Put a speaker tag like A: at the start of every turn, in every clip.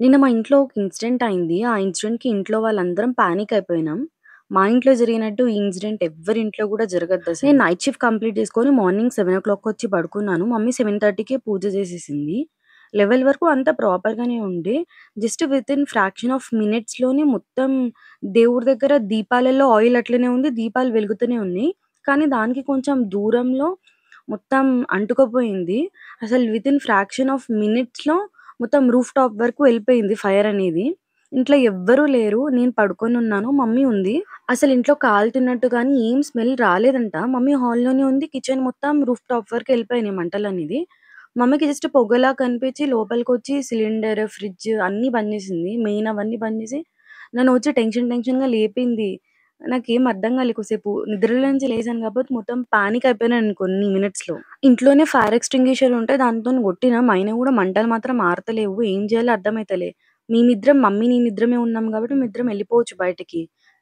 A: నిన్న మా ఇంట్లో ఒక ఇన్సిడెంట్ అయింది. ఆ ఇన్సిడెంట్‌కి ఇంట్లో వాళ్ళందరం పానిక్ అయిపోయినాం. మా ఇంట్లో జరిగినట్టు ఈ ఇన్సిడెంట్ ఎవ్వరి ఇంట్లో కూడా జరగద్దసలు. నేను నైట్ షిఫ్ట్ కంప్లీట్ చేసుకొని మార్నింగ్ 7:00 వచ్చి పడుకున్నాను. మమ్మీ 7:30కే పూజ చేసేసింది. 11 వరకు అంతా ప్రాపర్‌గానే ఉండే. జస్ట్ వితిన్ ఫ్రాక్షన్ ఆఫ్ మినిట్స్‌లోనే మొత్తం దేవుడి దగ్గర దీపాలలో ఆయిల్ అట్లనే ఉంది. దీపాలు వెలుగుతూనే ఉన్నాయి. కానీ దానికి కొంచెం దూరంలో మొత్తం అంటుకుపోయింది. అసలు వితిన్ ఫ్రాక్షన్ ఆఫ్ మినిట్స్‌లో మొత్తం రూఫ్ టాప్ వరకు వెళ్ళిపోయింది ఫైర్ అనేది. ఇంట్లో ఎవ్వరూ లేరు. నేను పడుకొనున్నాను. మమ్మీ ఉంది. అసలు ఇంట్లో కాలుతున్నట్టు గాని ఏం స్మెల్ రాలేదంట. మమ్మీ హాల్‌లోనే ఉంది. కిచెన్ మొత్తం రూఫ్ టాప్ వరకు వెళ్ళిపోయినాయి మంటలనేది. మమ్మీకి జస్ట్ పొగలా కనిపించి లోపలికొచ్చి సిలిండర్, ఫ్రిడ్జ్ అన్నీ బంద్ చేసింది. మెయిన్ అవన్నీ బంద్ చేసి నన్ను వచ్చి టెన్షన్‌గా లేపింది. నాకేం అర్థం కాలే కొద్దిసేపు. నిద్రలో నుంచి లేసాను కాబట్టి మొత్తం పానిక్ అయిపోయాను కొన్ని మినిట్స్‌లో. ఇంట్లోనే ఫైర్ ఎక్స్టింగ్విషర్ ఉంటే దానితోని కొట్టినాం. అయినా కూడా మంటలు మాత్రం ఆరతలేవు. ఏం చేయాలో అర్థమైతలే. మేమిద్దరం మమ్మీ, నేనిద్దరమే ఉన్నాం కాబట్టి మేమిద్దరం ఎళ్ళిపోవచ్చు బయటికి.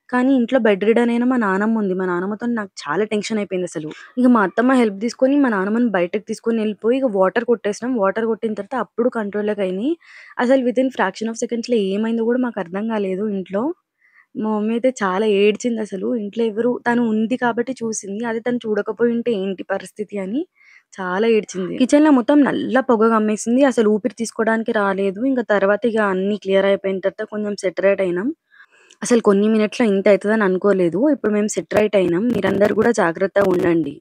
A: కానీ ఇంట్లో బెడ్ రిడన్ అయిన మా నానమ్మ ఉంది. మా నానమ్మతోని నాకు చాలా టెన్షన్ అయిపోయిందసలు. ఇక మా అత్తమ్మ హెల్ప్ తీసుకొని మా నానమ్మని బయటకి తీసుకొని ఎళ్ళిపోయి ఇక వాటర్ కొట్టేసినాం. వాటర్ కొట్టిన తర్వాత అప్పుడు కంట్రోల్‌లోకి అయినియి. అసలు వితిన్ ఫ్రాక్షన్ ఆఫ్ సెకండ్స్‌లో ఏమైందో కూడా మాకు అర్థం కాలేదు ఇంట్లో. మా మమ్మీ అయితే చాలా ఏడ్చిందసలు. ఇంట్లో ఎవరు తను ఉంది కాబట్టి చూసింది. అదే తను చూడకపోయుంటే ఏంటి పరిస్థితి అని చాలా ఏడ్చింది. కిచెన్‌లో మొత్తం నల్ల పొగ కమ్మేసింది. అసలు ఊపిరి తీసుకోవడానికి రాలేదు. ఇంక తర్వాత ఇగ అన్నీ క్లియర్ అయిపోయిన తర్వాత కొంచెం సెటరేట్ అయినాం. అసలు కొన్ని మినిట్స్‌లో ఇంత అయితదని అనుకోలేదు. ఇప్పుడు మేము సెటరేట్ అయినాం. మీరందరూ కూడా జాగ్రత్తగా ఉండండి.